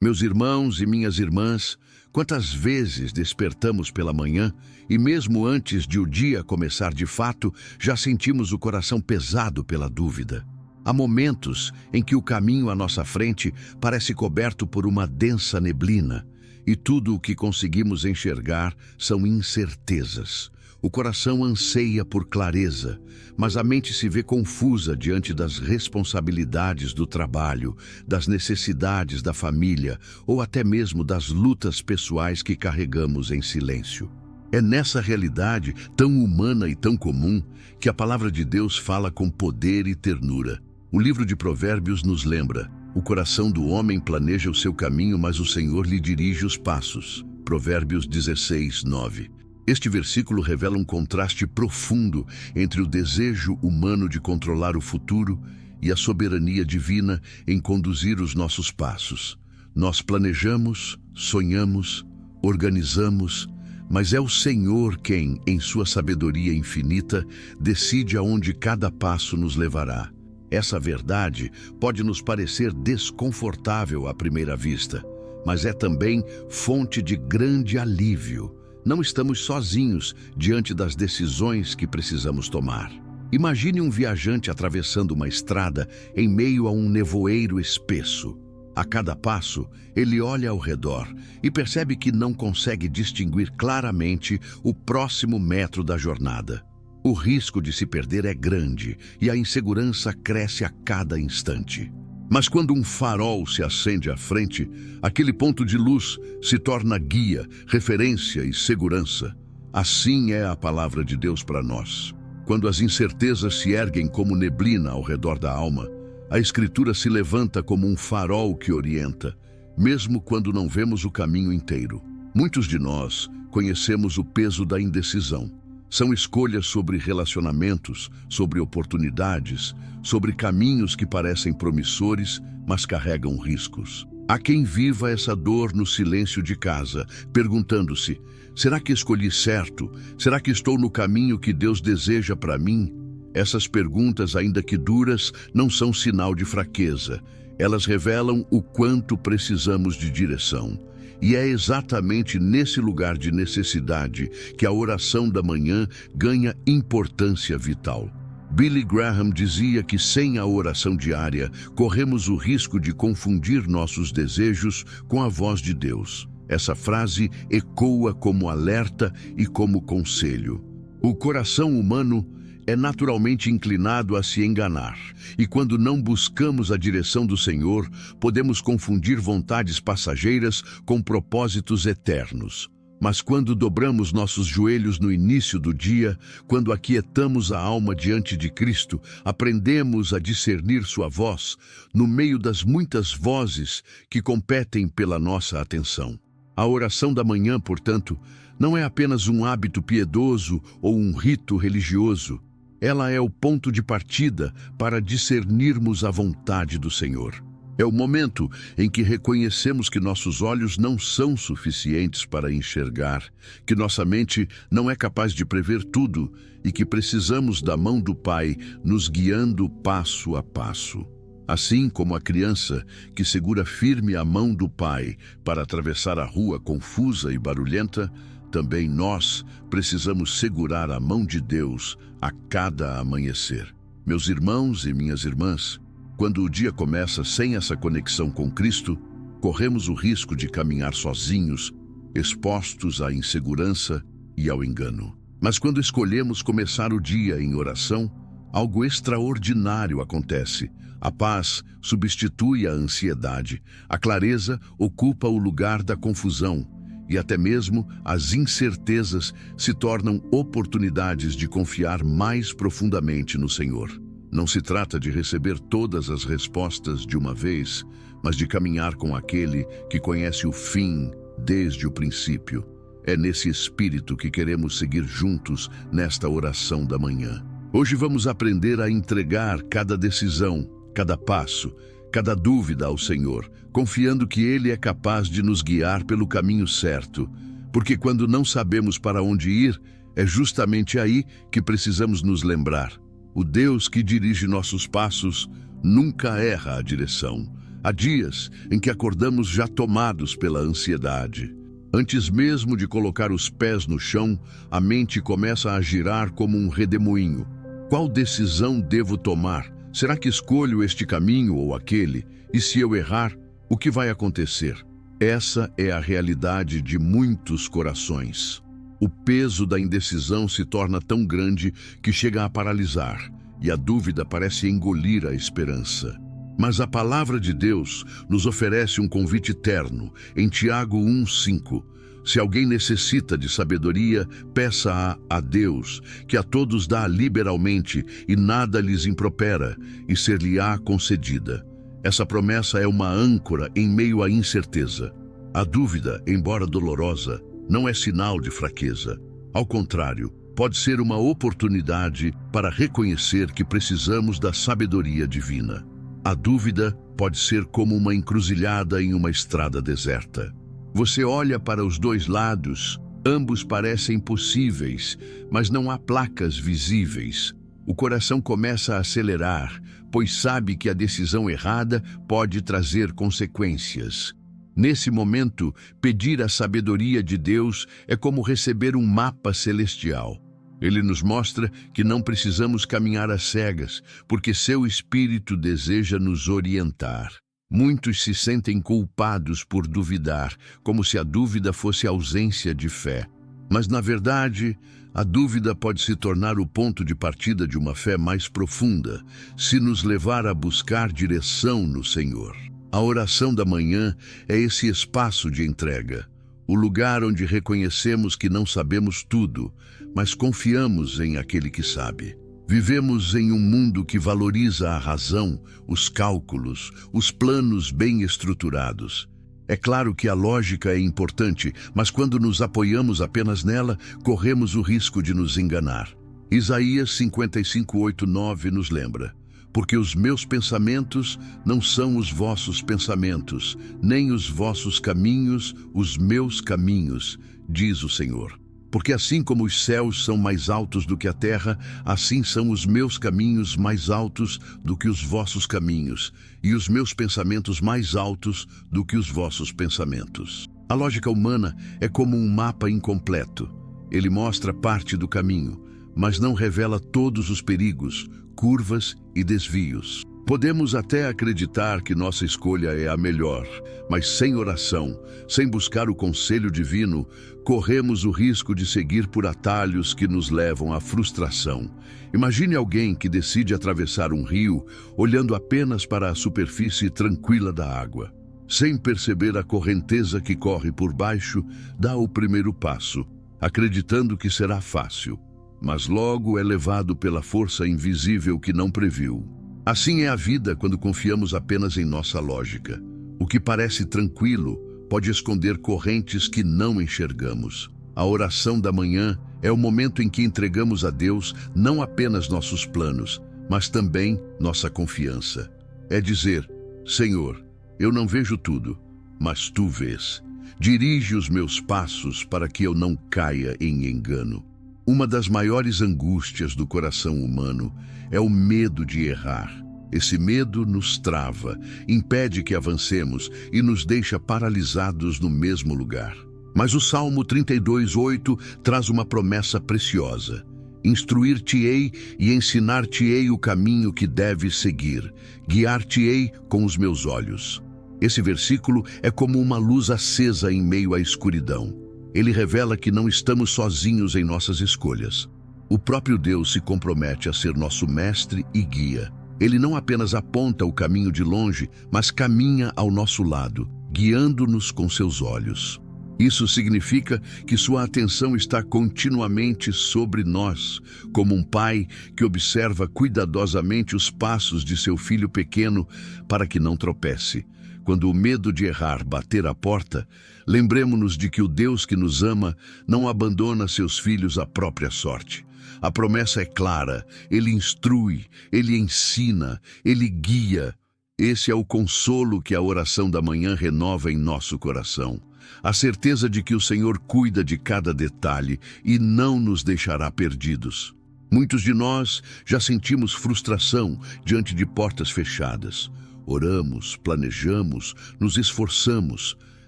Meus irmãos e minhas irmãs, quantas vezes despertamos pela manhã e mesmo antes de o dia começar de fato, já sentimos o coração pesado pela dúvida. Há momentos em que o caminho à nossa frente parece coberto por uma densa neblina e tudo o que conseguimos enxergar são incertezas. O coração anseia por clareza, mas a mente se vê confusa diante das responsabilidades do trabalho, das necessidades da família ou até mesmo das lutas pessoais que carregamos em silêncio. É nessa realidade tão humana e tão comum que a palavra de Deus fala com poder e ternura. O livro de Provérbios nos lembra: o coração do homem planeja o seu caminho, mas o Senhor lhe dirige os passos. Provérbios 16:9. Este versículo revela um contraste profundo entre o desejo humano de controlar o futuro e a soberania divina em conduzir os nossos passos. Nós planejamos, sonhamos, organizamos, mas é o Senhor quem, em sua sabedoria infinita, decide aonde cada passo nos levará. Essa verdade pode nos parecer desconfortável à primeira vista, mas é também fonte de grande alívio. Não estamos sozinhos diante das decisões que precisamos tomar. Imagine um viajante atravessando uma estrada em meio a um nevoeiro espesso. A cada passo, ele olha ao redor e percebe que não consegue distinguir claramente o próximo metro da jornada. O risco de se perder é grande e a insegurança cresce a cada instante. Mas quando um farol se acende à frente, aquele ponto de luz se torna guia, referência e segurança. Assim é a palavra de Deus para nós. Quando as incertezas se erguem como neblina ao redor da alma, a Escritura se levanta como um farol que orienta, mesmo quando não vemos o caminho inteiro. Muitos de nós conhecemos o peso da indecisão. São escolhas sobre relacionamentos, sobre oportunidades, sobre caminhos que parecem promissores, mas carregam riscos. Há quem viva essa dor no silêncio de casa, perguntando-se: será que escolhi certo? Será que estou no caminho que Deus deseja para mim? Essas perguntas, ainda que duras, não são sinal de fraqueza. Elas revelam o quanto precisamos de direção. E é exatamente nesse lugar de necessidade que a oração da manhã ganha importância vital. Billy Graham dizia que sem a oração diária, corremos o risco de confundir nossos desejos com a voz de Deus. Essa frase ecoa como alerta e como conselho. O coração humano é naturalmente inclinado a se enganar, e quando não buscamos a direção do Senhor, podemos confundir vontades passageiras com propósitos eternos. Mas quando dobramos nossos joelhos no início do dia, quando aquietamos a alma diante de Cristo, aprendemos a discernir sua voz no meio das muitas vozes que competem pela nossa atenção. A oração da manhã, portanto, não é apenas um hábito piedoso ou um rito religioso. Ela é o ponto de partida para discernirmos a vontade do Senhor. É o momento em que reconhecemos que nossos olhos não são suficientes para enxergar, que nossa mente não é capaz de prever tudo e que precisamos da mão do Pai nos guiando passo a passo. Assim como a criança que segura firme a mão do pai para atravessar a rua confusa e barulhenta, também nós precisamos segurar a mão de Deus a cada amanhecer. Meus irmãos e minhas irmãs, quando o dia começa sem essa conexão com Cristo, corremos o risco de caminhar sozinhos, expostos à insegurança e ao engano. Mas quando escolhemos começar o dia em oração, algo extraordinário acontece. A paz substitui a ansiedade, a clareza ocupa o lugar da confusão, e até mesmo as incertezas se tornam oportunidades de confiar mais profundamente no Senhor. Não se trata de receber todas as respostas de uma vez, mas de caminhar com aquele que conhece o fim desde o princípio. É nesse espírito que queremos seguir juntos nesta oração da manhã. Hoje vamos aprender a entregar cada decisão, cada passo, cada dúvida ao Senhor, confiando que Ele é capaz de nos guiar pelo caminho certo, porque quando não sabemos para onde ir, é justamente aí que precisamos nos lembrar. O Deus que dirige nossos passos nunca erra a direção. Há dias em que acordamos já tomados pela ansiedade. Antes mesmo de colocar os pés no chão, a mente começa a girar como um redemoinho. Qual decisão devo tomar? Será que escolho este caminho ou aquele? E se eu errar, o que vai acontecer? Essa é a realidade de muitos corações. O peso da indecisão se torna tão grande que chega a paralisar, e a dúvida parece engolir a esperança. Mas a palavra de Deus nos oferece um convite terno, em Tiago 1:5. Se alguém necessita de sabedoria, peça-a a Deus, que a todos dá liberalmente e nada lhes impropera, e ser-lhe-á concedida. Essa promessa é uma âncora em meio à incerteza. A dúvida, embora dolorosa, não é sinal de fraqueza. Ao contrário, pode ser uma oportunidade para reconhecer que precisamos da sabedoria divina. A dúvida pode ser como uma encruzilhada em uma estrada deserta. Você olha para os dois lados, ambos parecem possíveis, mas não há placas visíveis. O coração começa a acelerar, pois sabe que a decisão errada pode trazer consequências. Nesse momento, pedir a sabedoria de Deus é como receber um mapa celestial. Ele nos mostra que não precisamos caminhar às cegas, porque seu Espírito deseja nos orientar. Muitos se sentem culpados por duvidar, como se a dúvida fosse ausência de fé. Mas, na verdade, a dúvida pode se tornar o ponto de partida de uma fé mais profunda, se nos levar a buscar direção no Senhor. A oração da manhã é esse espaço de entrega, o lugar onde reconhecemos que não sabemos tudo, mas confiamos em aquele que sabe. Vivemos em um mundo que valoriza a razão, os cálculos, os planos bem estruturados. É claro que a lógica é importante, mas quando nos apoiamos apenas nela, corremos o risco de nos enganar. Isaías 55:8-9 nos lembra: porque os meus pensamentos não são os vossos pensamentos, nem os vossos caminhos os meus caminhos, diz o Senhor. Porque assim como os céus são mais altos do que a terra, assim são os meus caminhos mais altos do que os vossos caminhos, e os meus pensamentos mais altos do que os vossos pensamentos. A lógica humana é como um mapa incompleto. Ele mostra parte do caminho, mas não revela todos os perigos, curvas e desvios. Podemos até acreditar que nossa escolha é a melhor, mas sem oração, sem buscar o conselho divino, corremos o risco de seguir por atalhos que nos levam à frustração. Imagine alguém que decide atravessar um rio, olhando apenas para a superfície tranquila da água. Sem perceber a correnteza que corre por baixo, dá o primeiro passo, acreditando que será fácil, mas logo é levado pela força invisível que não previu. Assim é a vida quando confiamos apenas em nossa lógica. O que parece tranquilo pode esconder correntes que não enxergamos. A oração da manhã é o momento em que entregamos a Deus não apenas nossos planos, mas também nossa confiança. É dizer: Senhor, eu não vejo tudo, mas Tu vês. Dirige os meus passos para que eu não caia em engano. Uma das maiores angústias do coração humano é o medo de errar. Esse medo nos trava, impede que avancemos e nos deixa paralisados no mesmo lugar. Mas o Salmo 32:8 traz uma promessa preciosa: instruir-te-ei e ensinar-te-ei o caminho que deves seguir, guiar-te-ei com os meus olhos. Esse versículo é como uma luz acesa em meio à escuridão. Ele revela que não estamos sozinhos em nossas escolhas. O próprio Deus se compromete a ser nosso mestre e guia. Ele não apenas aponta o caminho de longe, mas caminha ao nosso lado, guiando-nos com seus olhos. Isso significa que sua atenção está continuamente sobre nós, como um pai que observa cuidadosamente os passos de seu filho pequeno para que não tropece. Quando o medo de errar bater à porta, lembremos-nos de que o Deus que nos ama não abandona seus filhos à própria sorte. A promessa é clara: Ele instrui, Ele ensina, Ele guia. Esse é o consolo que a oração da manhã renova em nosso coração. A certeza de que o Senhor cuida de cada detalhe e não nos deixará perdidos. Muitos de nós já sentimos frustração diante de portas fechadas. Oramos, planejamos, nos esforçamos,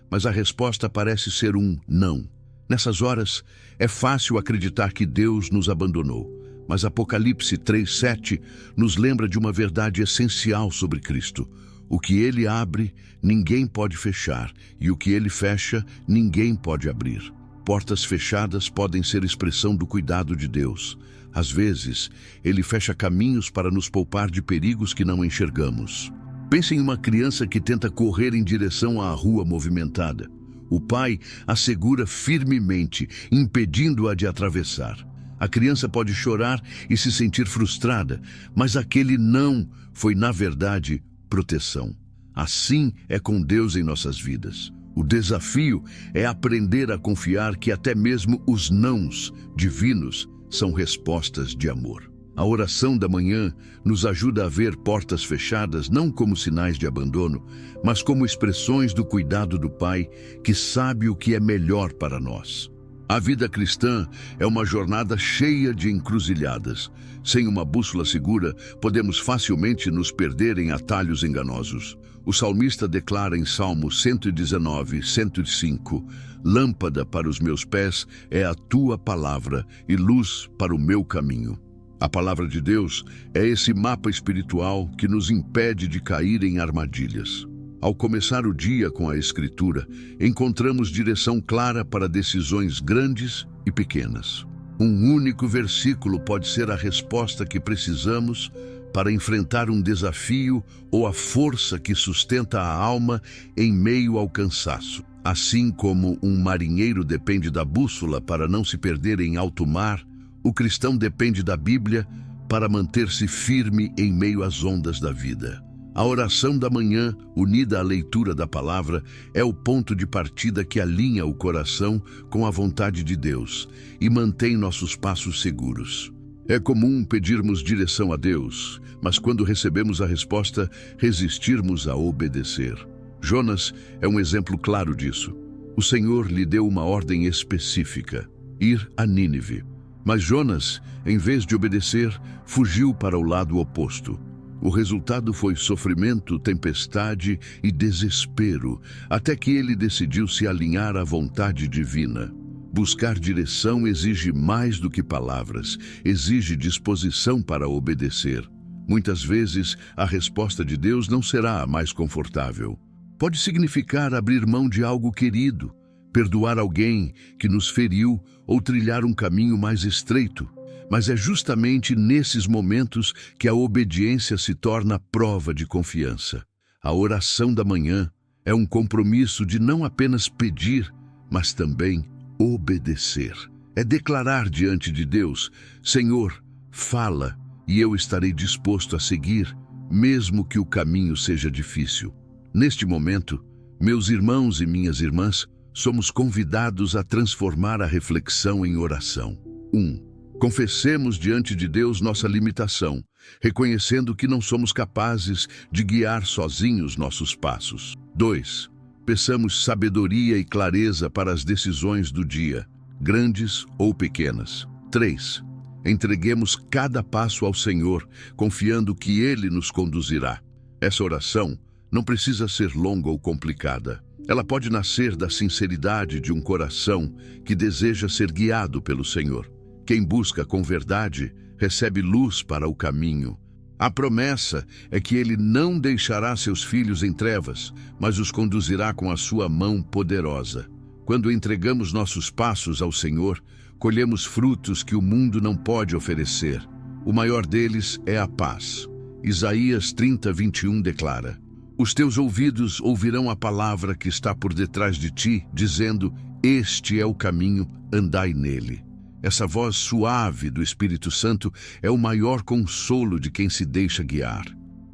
mas a resposta parece ser um não. Nessas horas, é fácil acreditar que Deus nos abandonou, mas Apocalipse 3:7 nos lembra de uma verdade essencial sobre Cristo. O que Ele abre, ninguém pode fechar, e o que Ele fecha, ninguém pode abrir. Portas fechadas podem ser expressão do cuidado de Deus. Às vezes, Ele fecha caminhos para nos poupar de perigos que não enxergamos. Pense em uma criança que tenta correr em direção à rua movimentada. O pai a segura firmemente, impedindo-a de atravessar. A criança pode chorar e se sentir frustrada, mas aquele não foi, na verdade, proteção. Assim é com Deus em nossas vidas. O desafio é aprender a confiar que até mesmo os nãos divinos são respostas de amor. A oração da manhã nos ajuda a ver portas fechadas não como sinais de abandono, mas como expressões do cuidado do Pai, que sabe o que é melhor para nós. A vida cristã é uma jornada cheia de encruzilhadas. Sem uma bússola segura, podemos facilmente nos perder em atalhos enganosos. O salmista declara em Salmo 119, 105, "Lâmpada para os meus pés é a tua palavra e luz para o meu caminho." A palavra de Deus é esse mapa espiritual que nos impede de cair em armadilhas. Ao começar o dia com a Escritura, encontramos direção clara para decisões grandes e pequenas. Um único versículo pode ser a resposta que precisamos para enfrentar um desafio ou a força que sustenta a alma em meio ao cansaço. Assim como um marinheiro depende da bússola para não se perder em alto mar, o cristão depende da Bíblia para manter-se firme em meio às ondas da vida. A oração da manhã, unida à leitura da palavra, é o ponto de partida que alinha o coração com a vontade de Deus e mantém nossos passos seguros. É comum pedirmos direção a Deus, mas quando recebemos a resposta, resistirmos a obedecer. Jonas é um exemplo claro disso. O Senhor lhe deu uma ordem específica: ir a Nínive. Mas Jonas, em vez de obedecer, fugiu para o lado oposto. O resultado foi sofrimento, tempestade e desespero, até que ele decidiu se alinhar à vontade divina. Buscar direção exige mais do que palavras, exige disposição para obedecer. Muitas vezes, a resposta de Deus não será a mais confortável. Pode significar abrir mão de algo querido, perdoar alguém que nos feriu ou trilhar um caminho mais estreito. Mas é justamente nesses momentos que a obediência se torna prova de confiança. A oração da manhã é um compromisso de não apenas pedir, mas também obedecer. É declarar diante de Deus: Senhor, fala, e eu estarei disposto a seguir, mesmo que o caminho seja difícil. Neste momento, meus irmãos e minhas irmãs, somos convidados a transformar a reflexão em oração. 1. Confessemos diante de Deus nossa limitação, reconhecendo que não somos capazes de guiar sozinhos nossos passos. 2. Peçamos sabedoria e clareza para as decisões do dia, grandes ou pequenas. 3. Entreguemos cada passo ao Senhor, confiando que Ele nos conduzirá. Essa oração não precisa ser longa ou complicada. Ela pode nascer da sinceridade de um coração que deseja ser guiado pelo Senhor. Quem busca com verdade recebe luz para o caminho. A promessa é que Ele não deixará seus filhos em trevas, mas os conduzirá com a sua mão poderosa. Quando entregamos nossos passos ao Senhor, colhemos frutos que o mundo não pode oferecer. O maior deles é a paz. Isaías 30:21 declara: Os teus ouvidos ouvirão a palavra que está por detrás de ti, dizendo: Este é o caminho, andai nele. Essa voz suave do Espírito Santo é o maior consolo de quem se deixa guiar.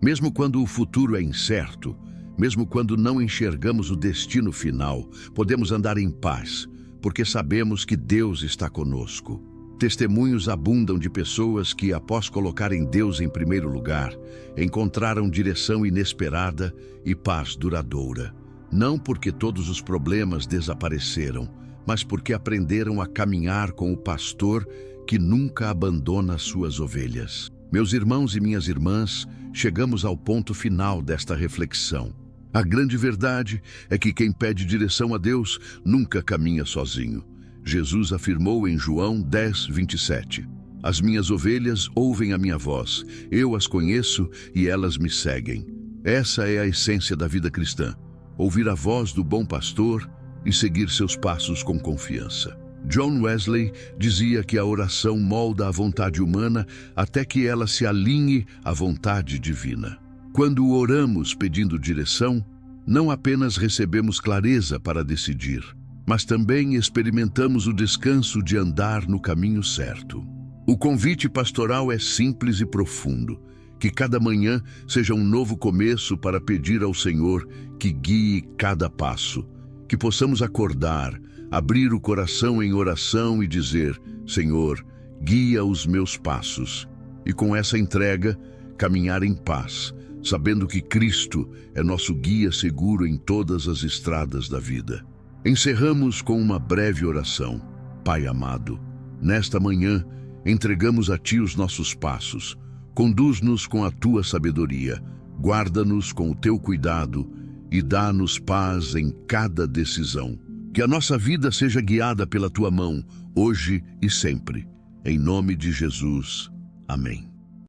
Mesmo quando o futuro é incerto, mesmo quando não enxergamos o destino final, podemos andar em paz, porque sabemos que Deus está conosco. Testemunhos abundam de pessoas que, após colocarem Deus em primeiro lugar, encontraram direção inesperada e paz duradoura. Não porque todos os problemas desapareceram, mas porque aprenderam a caminhar com o pastor que nunca abandona suas ovelhas. Meus irmãos e minhas irmãs, chegamos ao ponto final desta reflexão. A grande verdade é que quem pede direção a Deus nunca caminha sozinho. Jesus afirmou em João 10:27: As minhas ovelhas ouvem a minha voz, eu as conheço e elas me seguem. Essa é a essência da vida cristã: ouvir a voz do bom pastor e seguir seus passos com confiança. John Wesley dizia que a oração molda a vontade humana até que ela se alinhe à vontade divina. Quando oramos pedindo direção, não apenas recebemos clareza para decidir, mas também experimentamos o descanso de andar no caminho certo. O convite pastoral é simples e profundo: que cada manhã seja um novo começo para pedir ao Senhor que guie cada passo, que possamos acordar, abrir o coração em oração e dizer: Senhor, guia os meus passos. E com essa entrega, caminhar em paz, sabendo que Cristo é nosso guia seguro em todas as estradas da vida. Encerramos com uma breve oração. Pai amado, nesta manhã, entregamos a Ti os nossos passos. Conduz-nos com a Tua sabedoria, guarda-nos com o Teu cuidado e dá-nos paz em cada decisão. Que a nossa vida seja guiada pela Tua mão, hoje e sempre. Em nome de Jesus. Amém.